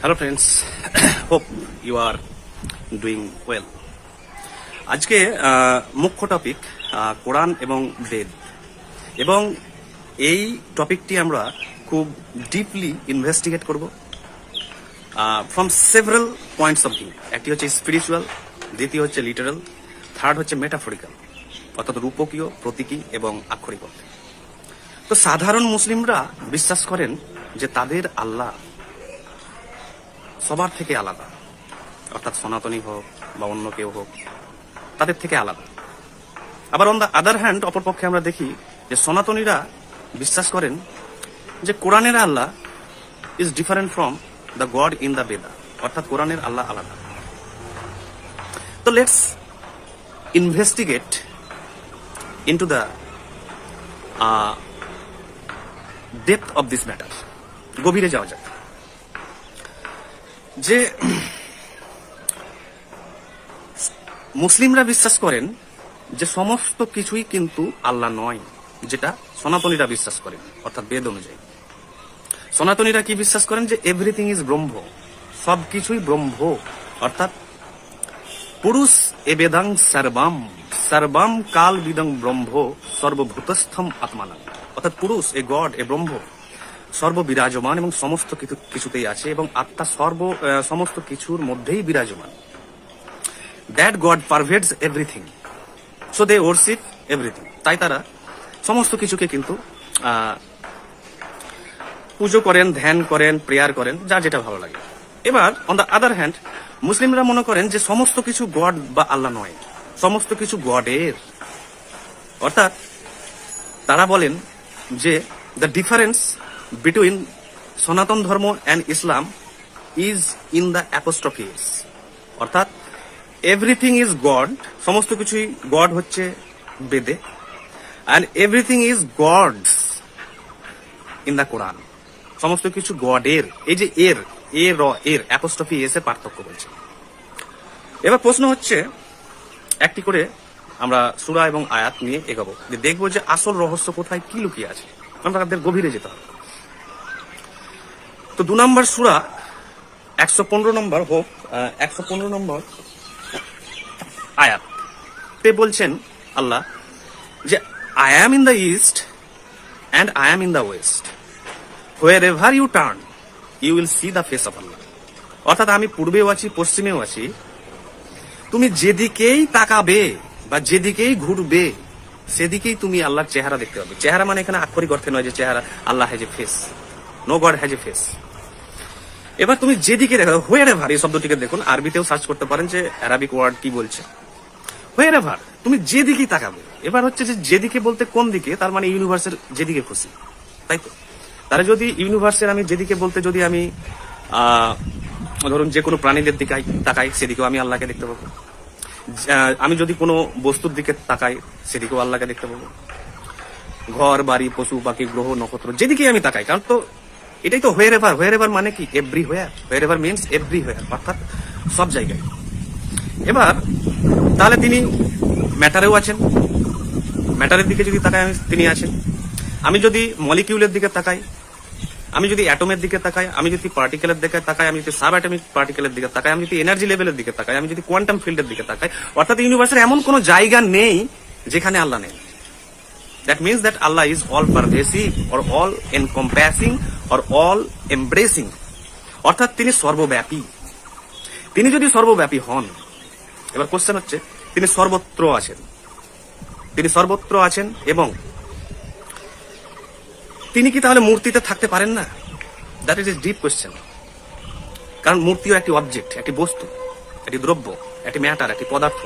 Hello friends, hope you are doing well. আজকে মুখ্য topic কোরআন এবং বেদ, এবং এই টপিকটি আমরা খুব ডিপলি ইনভেস্টিগেট করব from several points of view. একটি হচ্ছে স্পিরিচুয়াল, দ্বিতীয় হচ্ছে লিটারাল, থার্ড হচ্ছে মেটাফরিক্যাল, অর্থাৎ রূপকীয়, প্রতীকী এবং আক্ষরিক অর্থে। তো সাধারণ মুসলিমরা বিশ্বাস করেন যে তাদের আল্লাহ সবার থেকে আলাদা, অর্থাৎ সনাতনী হোক বা অন্য কেউ হোক, তাদের থেকে আলাদা। আবার অন দ্য আদার হ্যান্ড, অপরপক্ষে আমরা দেখি যে সনাতনীরা বিশ্বাস করেন যে কোরআনের Allah is different from the God in the Veda, অর্থাৎ কোরআনের আল্লাহ আলাদা। তো let's investigate into the depth of this matter. গভীরে যাওয়া যাক যে মুসলিমরা বিশ্বাস করেন যে সমস্ত কিছুই কিন্তু আল্লাহ নয়, যেটা সনাতনীরা বিশ্বাস করেন, অর্থাৎ বেদ অনুযায়ী। সনাতনীরা কি বিশ্বাস করেন যে এভরিথিং ইজ ব্রহ্ম, সবকিছুই ব্রহ্ম, অর্থাৎ পুরুষ এ বেদাং সর্বাম সর্বাম কাল বিদং ব্রহ্ম সর্বভূতস্থম আত্মানাং, অর্থাৎ পুরুষ এ গড এ ব্রহ্ম সর্ববিরাজমান এবং সমস্ত কিছুতেই আছে, এবং আত্মা সমস্ত কিছুর মধ্যেই বিরাজমান। That God pervades everything, so they worship everything. তাই তারা সমস্ত কিছুকে কিন্তু পুজো করেন, ধ্যান করেন, প্রেয়ার করেন, যার যেটা ভালো লাগে। এবার অন দ্য আদার হ্যান্ড, মুসলিমরা মনে করেন যে সমস্ত কিছু গড বা আল্লাহ নয়, সমস্ত কিছু গডের। অর্থাৎ তারা বলেন যে the difference between Sanatan Dharma and Islam is in the apostrophes, অর্থাৎ এভরিথিং ইজ গড, সমস্ত কিছুই গড হচ্ছে বেদে, and everything is God's in the Quran, সমস্ত কিছু গডের। এই যে এর অ্যাপোস্ট্রফি এস এর পার্থক্য বলছে। এবার প্রশ্ন হচ্ছে, একটি করে আমরা সূরা এবং আয়াত নিয়ে এগোবো, যে দেখবো যে আসল রহস্য কোথায়, কি লুকিয়ে আছে। আমরা তাদের গভীরে যেতে হবে। তো 2 নম্বর সূরা 115 নম্বর 115 নম্বর আয়াত তে বলছেন আল্লাহ যে I am in the east and I am in the west, wherever you turn you will see the face of Allah. অর্থাৎ আমি পূর্বেও আছি, পশ্চিমেও আছি, তুমি যেদিকেই তাকাবে বা যেদিকেই ঘুরবে সেদিকেই তুমি আল্লাহর চেহারা দেখতে পাবে। চেহারা মানে এখানে আক্ষরিক অর্থে নয় যে চেহারা, Allah has a face, no God has a face. এবার তুমি যেদিকে দেখো, হোয়ার এভার এই শব্দটিকে দেখুন, আরবিতেও সার্চ করতে পারেন যে অ্যারাবিক ওয়ার্ড কি বলছে। হোয়ার এভার, তুমি যেদিকেই তাকাবে। এবার হচ্ছে যে যেদিকে বলতে কোন দিকে, তার মানে ইউনিভার্সের যেদিকে খুশি, তাই তো। তারা যদি ইউনিভার্সের আমি যেদিকে বলতে, যদি আমি ধরুন যে কোনো প্রাণীদের দিকে তাকাই, সেদিকেও আমি আল্লাহকে দেখতে পাবো। আমি যদি কোনো বস্তুর দিকে তাকাই, সেদিকেও আল্লাহকে দেখতে পাবো। ঘর বাড়ি, পশু পাখি, গ্রহ নক্ষত্র, যেদিকে আমি তাকাই, কারণ তো এটাই তো হোয়ার এভার। হোয়ার এভার মানে কি? এভরিহোয়ার। হোয়ার এভার মিনস এভরিহোয়ার, অর্থাৎ সব জায়গায়। এবার তাহলে তিনি ম্যাটারেও আছেন, ম্যাটারের দিকে যদি তাকাই তিনি আছেন। আমি যদি মলিকিউলের দিকে তাকাই, আমি যদি অ্যাটমের দিকে তাকাই, আমি যদি পার্টিকেলের দিকে তাকাই, আমি যদি সাব অ্যাটমিক পার্টিকেলের দিকে তাকাই, আমি যদি এনার্জি লেভেলের দিকে তাকাই, আমি যদি কোয়ান্টাম ফিল্ডের দিকে তাকাই, অর্থাৎ ইউনিভার্সের এমন কোনো জায়গা নেই যেখানে আল্লাহ নেই। That means that Allah is all pervasive or all encompassing or all embracing, অর্থাৎ তিনি সর্বব্যাপী। তিনি যদি সর্বব্যাপী হন, এবার কোশ্চেন হচ্ছে তিনি সর্বত্র আছেন, তিনি সর্বত্র আছেন, এবং তিনি কি তাহলে মূর্তিতে থাকতে পারেন না? That is a deep question. কারণ মূর্তিও একটি অবজেক্ট, একটি বস্তু, একটি দ্রব্য, একটি ম্যাটার, একটি পদার্থ,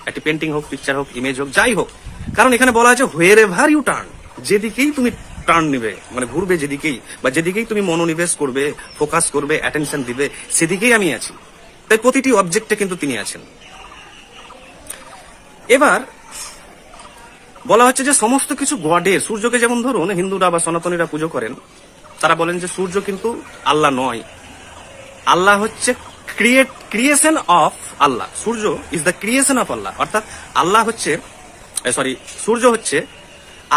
একটি পেন্টিং হোক, পিকচার হোক, ইমেজ হোক, যাই হোক। কারণ এখানে বলা আছে হোয়ার এভার ইউ টার্ন, যেদিকেই তুমি টার্ন নিবে, মানে ঘুরবে যেদিকেই, বা যেদিকেই তুমি মনোনিবেশ করবে, ফোকাস করবে, অ্যাটেনশন দিবে, সেদিকেই আমি আছি। তাই প্রতিটি অবজেক্টে কিন্তু তিনি আছেন। এবার বলা হচ্ছে যে সমস্ত কিছু গডের। সূর্যকে যেমন ধরুন হিন্দুরা বা সনাতনীরা পুজো করেন, তারা বলেন যে সূর্য কিন্তু আল্লাহ নয়, আল্লাহ হচ্ছে ক্রিয়েশন অফ আল্লাহ। সূর্য is the creation of Allah, অর্থাৎ আল্লাহ হচ্ছে সূর্য হচ্ছে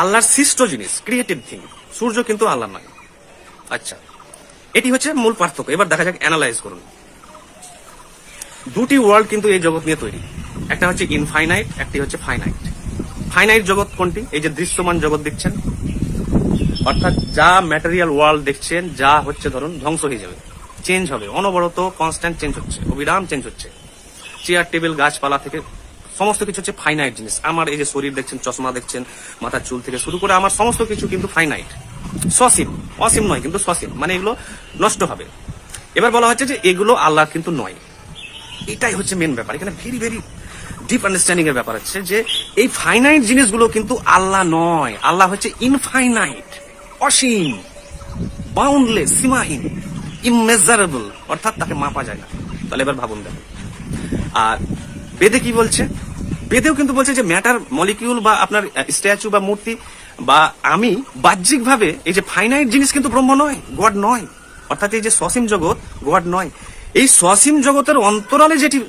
আল্লাহর সৃষ্ট জিনিস, ক্রিয়েটেড থিং। সূর্য কিন্তু আল্লাহ নয়। আচ্ছা, এটি হচ্ছে মূল পার্থক্য। এবার দেখা যাক, অ্যানালাইজ করুন। দুটি ওয়ার্ল্ড কিন্তু এই জগৎ নিয়ে তৈরি, একটা হচ্ছে ইনফাইনাইট, একটি হচ্ছে ফাইনাইট। ফাইনাইট জগৎ কোনটি? এই যে দৃশ্যমান জগৎ দেখছেন, অর্থাৎ যা ম্যাটেরিয়াল ওয়ার্ল্ড দেখছেন, যা হচ্ছে ধরুন ধ্বংস হয়ে যাবে, চেঞ্জ হবে, অনবরত কনস্ট্যান্ট চেঞ্জ হচ্ছে, অবিরাম চেঞ্জ হচ্ছে। চেয়ার টেবিল গাছপালা থেকে সমস্ত কিছু হচ্ছে ফাইনাইট জিনিস। আমার এই যে শরীর দেখছেন, চশমা দেখছেন, মাথার চুল থেকে শুরু করে আমার সমস্ত কিছু কিন্তু ফাইনাইট, সসীম। অসীম নয় কিন্তু সসীম, মানে এগুলো নষ্ট হবে। এবার বলা হচ্ছে যে এগুলো আল্লাহ কিন্তু নয়। এটাই হচ্ছে মেন ব্যাপার। এখানে ভেরি ভেরি ডিপ আন্ডারস্ট্যান্ডিং এর ব্যাপার হচ্ছে যে এই ফাইনাইট জিনিসগুলো কিন্তু আল্লাহ নয়। আল্লাহ হচ্ছে ইনফাইনাইট, অসীম, বাউন্ডলেস, সীমাহীন, ইমমেজারেবল, অর্থাৎ তাকে মাপা যায় না। তাহলে এবার ভাবুন দেখুন। আর বেদে কি বলছে? বেদেও কিন্তু বলছে যে ম্যাটার, মলিকিউল বা আপনার স্ট্যাচু বা মূর্তি বা আমি বাহ্যিকভাবে এই যে ফাইনাইট জিনিস কিন্তু ব্রহ্ম নয়, গড নয়। অর্থাৎ এই যে সসীম জগৎ গড নয়। এই সসীম জগতের অন্তরালে যেটি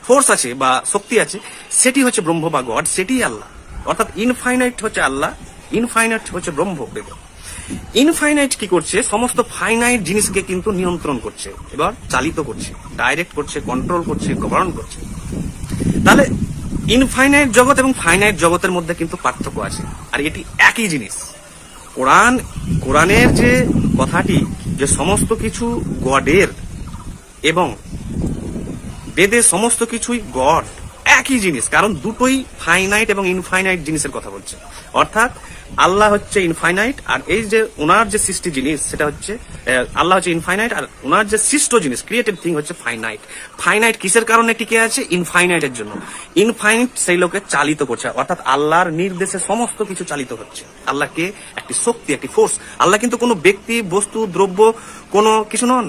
ফোর্স আছে বা শক্তি আছে, সেটি হচ্ছে ব্রহ্ম বা গড, সেটি আল্লাহ। অর্থাৎ ইনফাইনাইট হচ্ছে আল্লাহ, ইনফাইনাইট হচ্ছে ব্রহ্ম। বেদ ইনফাইনাইট কি করছে? সমস্ত ফাইনাইট জিনিসকে কিন্তু নিয়ন্ত্রণ করছে, এবার চালিত করছে, ডাইরেক্ট করছে, কন্ট্রোল করছে, গভর্ন করছে। তাহলে ইনফাইনাইট জগৎ এবং ফাইনাইট জগতের মধ্যে কিন্তু পার্থক্য আছে, আর এটি একই জিনিস। কোরআনের যে কথাটি যে সমস্ত কিছু গডের এবং বেদে সমস্ত কিছুই গড, একই জিনিস। কারণ দুটোই ফাইনাইট এবং ইনফাইনাইট জিনিসের কথা বলছে। অর্থাৎ আল্লাহ হচ্ছে ইনফাইনাইট, আর এই যে ওনার যে সৃষ্টি জিনিস সেটা হচ্ছে, আল্লাহ হচ্ছে ইনফাইনাইট, আর ওনার যে সৃষ্ট জিনিস ক্রিয়েটেড থিং হচ্ছে ফাইনাইট। ফাইনাইট কিসের কারণে টিকে আছে? ইনফাইনাইটের জন্য। ইনফাইনাইট সেই লোকে চালিত করছে, অর্থাৎ আল্লাহর নির্দেশে সমস্ত কিছু চালিত হচ্ছে। আল্লাহকে একটি শক্তি, একটি ফোর্স। আল্লাহ কিন্তু কোনো ব্যক্তি, বস্তু, দ্রব্য কোনো কিছু নন।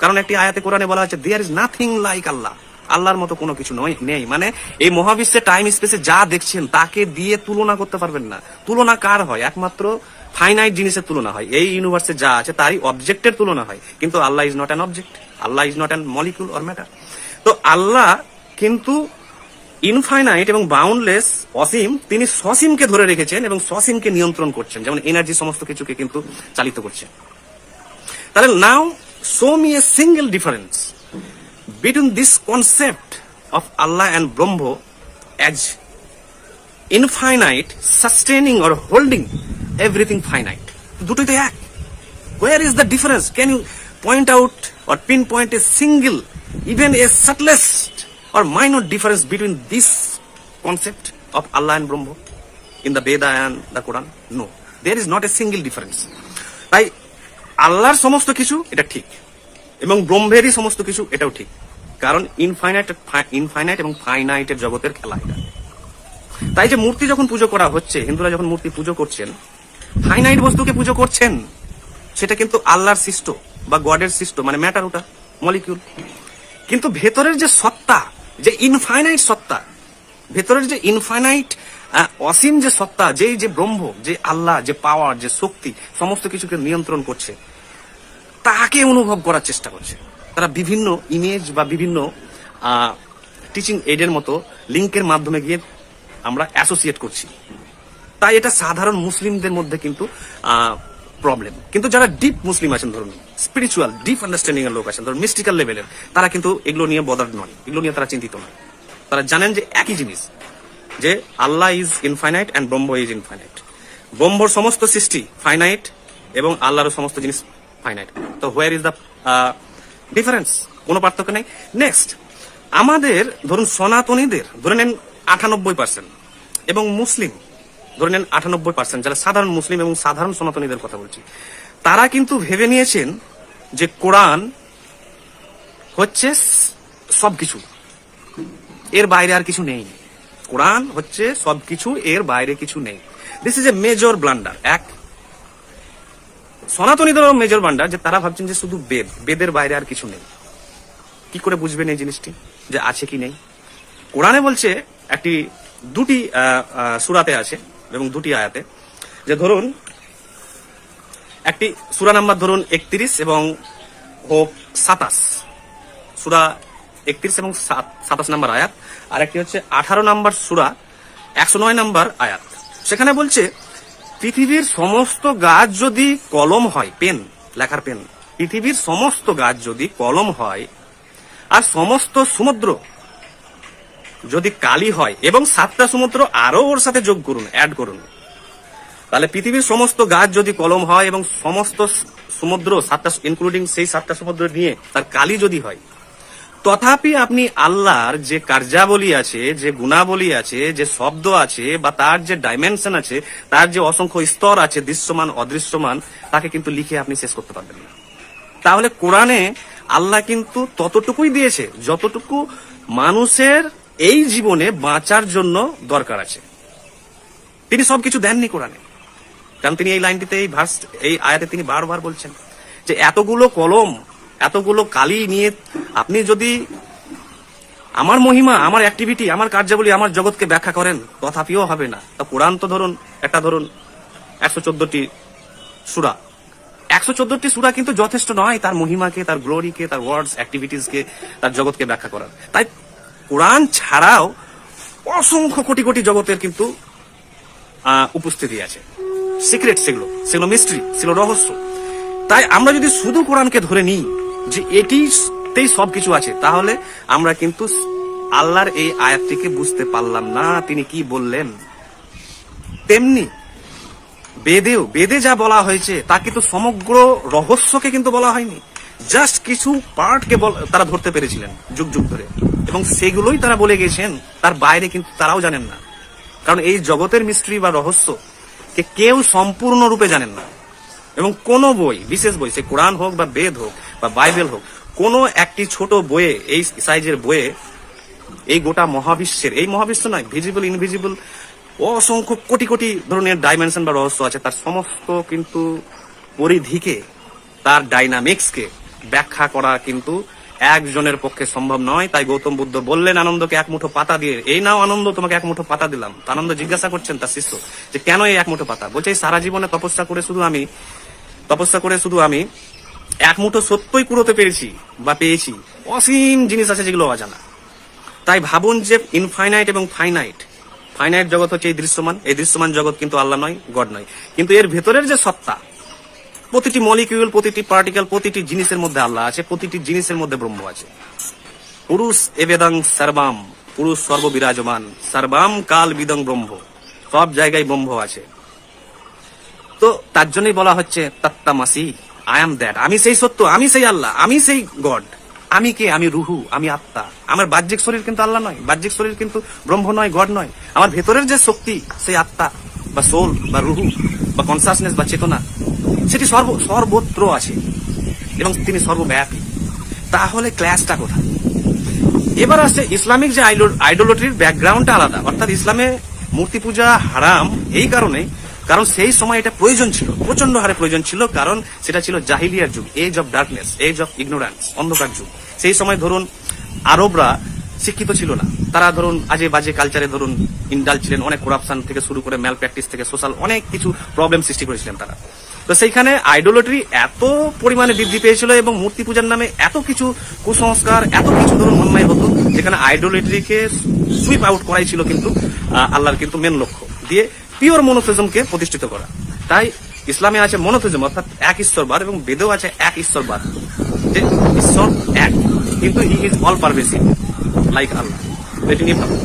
কারণ একটি আয়াতে কোরআনে বলা হচ্ছে দেয়ার ইজ নাথিং লাইক আল্লাহ। আল্লাহর মতো কোনো কিছু নেই। মানে এই মহাবিশ্বে টাইম স্পেসে যা দেখছেন তাকে দিয়ে তুলনা করতে পারবেন না। তুলনা কার হয়? একমাত্র ফাইনাইট জিনিসের তুলনা হয়। এই ইউনিভার্সে যা আছে তারই অবজেক্টের তুলনা হয়, কিন্তু Allah is not an object, Allah is not an molecule or matter. তো আল্লাহ কিন্তু ইনফাইনাইট এবং বাউন্ডলেস, অসীম। তিনি সসীমকে ধরে রেখেছেন এবং সসীমকে নিয়ন্ত্রণ করছেন, যেমন এনার্জি সমস্ত কিছুকে কিন্তু চালিত করছেন। তাহলে now show me a single difference between this concept of Allah and Brahma as infinite, sustaining or holding everything finite. দুটোই তো এক। Where is the difference? Can you point out or pinpoint a single, even a subtlest or minor difference between this concept of Allah and Brahma in the Veda and the Quran? No, there is not a single difference. তাই আল্লাহর সমস্ত কিছু এটা ঠিক, এবং ব্রহ্মেরই সমস্ত কিছু এটাও ঠিক। কারণ ইনফাইনাইট এবং ফাইনাইটের জগতের খেলা এটা। তাই যে মূর্তি যখন পুজো করা হচ্ছে, হিন্দুরা যখন মূর্তি পুজো করছেন, ফাইনাইট বস্তুকে পুজো করছেন। সেটা কিন্তু আল্লাহর সৃষ্ট বা গডের সৃষ্ট, মানে ম্যাটার, ওটা মলিকিউল। কিন্তু ভেতরের যে সত্তা, যে ইনফাইনাইট সত্তা, ভেতরের যে ইনফাইনাইট অসীম যে সত্তা, যে ব্রহ্ম, যে আল্লাহ, যে পাওয়ার, যে শক্তি সমস্ত কিছুকে নিয়ন্ত্রণ করছে, তাকে অনুভব করার চেষ্টা করছে। তারা বিভিন্ন ইমেজ বা বিভিন্ন টিচিং এইডের মতো লিঙ্কের মাধ্যমে গিয়ে আমরা অ্যাসোসিয়েট করছি। তাই এটা সাধারণ মুসলিমদের মধ্যে কিন্তু প্রবলেম। কিন্তু যারা ডিপ মুসলিম আছেন, ধরুন স্পিরিচুয়াল ডিপ আন্ডারস্ট্যান্ডিং এর লোক আছেন, ধরুন মিস্টিক্যাল লেভেলের, তারা কিন্তু এগুলো নিয়ে বদার্ড নয়, এগুলো নিয়ে তারা চিন্তিত নয়। তারা জানেন যে একই জিনিস, যে আল্লাহ is infinite and Brahma is infinite. ব্রহ্মর সমস্ত সৃষ্টি ফাইনাইট এবং আল্লাহর সমস্ত জিনিস ফাইনাইট। তো হোয়ার ইজ দ্য ডিফারেন্স? কোনো পার্থক্য নেই। নেক্সট, আমাদের ধরুন সনাতনীদের ধরে নেন 98%, এবং মুসলিম ধরে নেন 98%, যারা সাধারণ মুসলিম এবং সাধারণ সনাতনীদের কথা বলছি, তারা কিন্তু ভেবে নিয়েছেন যে কোরআন হচ্ছে সবকিছু, এর বাইরে আর কিছু নেই। কোরআন হচ্ছে সবকিছু, এর বাইরে কিছু নেই। This is a major blunder. এক, সনাতনীদেরও মেজর ব্লান্ডার, যে তারা ভাবছেন যে শুধু বেদের বাইরে আর কিছু নেই। কি করে বুঝবেন এই জিনিসটি যে আছে কি নেই? কোরআনে বলছে, দুটি সূরাতে আছে এবং দুটি আয়াতে, যে ধরুন একটি সূরা নাম্বার ধরুন 31 এবং 27, সূরা 31 এবং 27 নাম্বার আয়াত, আর একটি হচ্ছে 18 নাম্বার সূরা 109 নাম্বার আয়াত। সেখানে বলছে পৃথিবীর সমস্ত গাছ যদি কলম হয়, পেন, লেখার পেন, পৃথিবীর সমস্ত গাছ যদি কলম হয় আর সমস্ত সমুদ্র যদি কালি হয় এবং 7টা সমুদ্র আরো ওর সাথে যোগ করুন, অ্যাড করুন, তাহলে পৃথিবীর সমস্ত গাছ যদি কলম হয় এবং সমস্ত সমুদ্র 7টা ইনক্লুডিং সেই 7টা সমুদ্র নিয়ে তার কালি যদি হয়, তথাপি আপনি আল্লাহর যে কার্যাবলী আছে, যে গুণাবলী আছে, যে শব্দ আছে বা তার যে ডাইমেনশন আছে, তার যে অসংখ্য স্তর আছে, দৃশ্যমান অদৃশ্যমান, তাকে কিন্তু লিখে আপনি শেষ করতে পারবেন না। তাহলে কোরআনে আল্লাহ কিন্তু ততটুকুই দিয়েছে যতটুকু মানুষের এই জীবনে বাঁচার জন্য দরকার আছে। তিনি সবকিছু দেননি কোরআনে, কারণ তিনি এই লাইনটিতে, এই আয়াতে তিনি বারবার বলছেন যে এতগুলো কলম, এতগুলো কালি নিয়ে আপনি যদি আমার মহিমা, আমার অ্যাক্টিভিটি, আমার কার্যাবলী, আমার জগৎকে ব্যাখ্যা করেন, তথাপিও হবে না। তা কোরআন তো ধরুন 114টি সূরা, 114টি সূরা কিন্তু যথেষ্ট নয় তার মহিমাকে, তার গ্লোরিকে, তার ওয়ার্ডস, অ্যাক্টিভিটিসকে, তার জগৎকে ব্যাখ্যা করার। তাই কোরআন ছাড়াও অসংখ্য কোটি কোটি জগতের কিন্তু উপস্থিতি আছে, সিক্রেট, সেগুলো মিস্ট্রি, সেগুলো রহস্য। তাই আমরা যদি শুধু কোরআনকে ধরে নিই যে এটিতেই সবকিছু আছে, তাহলে আমরা কিন্তু আল্লাহর এই আয়াতটিকে বুঝতে পারলাম না তিনি কি বললেন। তেমনি বেদে যা বলা হয়েছে তা কিন্তু সমগ্র রহস্যকে কিন্তু বলা হয়নি, জাস্ট কিছু পার্টকে তারা ধরতে পেরেছিলেন যুগ যুগ ধরে, এবং সেগুলোই তারা বলে গেছেন, তার বাইরে কিন্তু তারাও জানেন না। কারণ এই জগতের মিস্ট্রি বা রহস্য কে কেউ সম্পূর্ণরূপে জানেন না। এবং কোন বই, বিশেষ বই, সে কোরআন হোক বা বেদ হোক বা বাইবেল হোক, কোন একটি ছোট বইয়ে, এই সাইজের বইয়ে এই গোটা মহাবিশ্বের, এই মহাবিশ্ব নয়, ভিজিবল ইনভিজিবল অসংখ্য কোটি কোটি ধরনের ডাইমেনশন বা রহস্য আছে, তার সমস্ত কিন্তু পরিধিকে, তার ডাইনামিক্সকে ব্যাখ্যা করা কিন্তু একজনের পক্ষে সম্ভব নয়। তাই গৌতম বুদ্ধ বললেন আনন্দকে এক মুঠো পাতা দিয়ে, এই নাও আনন্দ, তোমাকে এক মুঠো পাতা দিলাম। আনন্দ জিজ্ঞাসা করছেন তার শিষ্য যে কেন এই এক মুঠো পাতা? বলছে সারা জীবনে তপস্যা করে শুধু আমি এক মুঠো সত্যই কুড়োতে পেরেছি বা পেয়েছি, অসীম জিনিস আছে যেগুলো অজানা। তাই ভাবুন যে ইনফাইনাইট এবং ফাইনাইট জগৎ হচ্ছে এই দৃশ্যমান জগৎ কিন্তু আল্লাহ নয়, গড নয়, কিন্তু এর ভেতরের যে সত্তা, প্রতিটি মলিকিউল, প্রতিটি পার্টিকেল, প্রতিটি জিনিসের মধ্যে আল্লাহ আছে, প্রতিটি জিনিসের মধ্যে ব্রহ্ম আছে। পুরুষ এবেদং সর্বাম, পুরুষ সর্ববিরাজমান, সর্বাম কাল বিদং ব্রহ্ম, সব জায়গায় ব্রহ্ম আছে। তো তার জন্যই বলা হচ্ছে তত্ত্বামাসি, আই এম দ্যাট, আমি সেই সত্য, আমি সেই আল্লাহ, আমি সেই গড। আমি কে? আমি রুহু, আমি আত্মা। আমার বাহ্যিক শরীর কিন্তু আল্লাহ নয়, বাহ্যিক শরীর কিন্তু ব্রহ্ম নয়, গড নয়। আমার ভেতরের যে শক্তি, সেই আত্মা বা সোল বা রুহু বা কনসাসনেস বা চেতনা, সেটি সর্বত্র আছে এবং তিনি সর্বব্যাপী। তাহলে ক্লাসটা কোথায়? এবার আসছে ইসলামিক যে আইডোলট্রির ব্যাকগ্রাউন্ডটা আলাদা। অর্থাৎ ইসলামে মূর্তি পূজা হারাম এই কারণে, কারণ সেই সময় এটা প্রয়োজন ছিল, প্রচন্ড হারে প্রয়োজন ছিল, কারণ সেটা ছিল জাহিলিয়ার যুগ, age of darkness, age of ignorance, অন্ধকার যুগ। সেই সময় ধরুন আরবরা শিক্ষিত ছিল না, তারা ধরুন আজে বাজে কালচারে ধরুন ইন্ডাল ছিলেন, অনেক করাপশন থেকে শুরু করে ম্যাল প্র্যাকটিস থেকে সোশ্যাল অনেক কিছু প্রবলেম সৃষ্টি করেছিলেন তারা। তো সেইখানে আইডোলট্রি এত পরিমাণে বৃদ্ধি পেয়েছিল এবং মূর্তি পূজার নামে এত কিছু কুসংস্কার, এত কিছু ধরুন অন্যায় হতো, যেখানে আইডোলট্রিকে সুইপ আউট করাই ছিল কিন্তু আল্লাহর কিন্তু মেন লক্ষ্য, দিয়ে পিওর মনোথিজমকে প্রতিষ্ঠিত করা। তাই ইসলামে আছে মনোথিজম, অর্থাৎ এক ঈশ্বরবাদ, এবং বেদেও আছে এক ঈশ্বরবাদ, যে ঈশ্বর এক, কিন্তু he is all pervasive like Allah. এটি নিয়ে ভাবুন।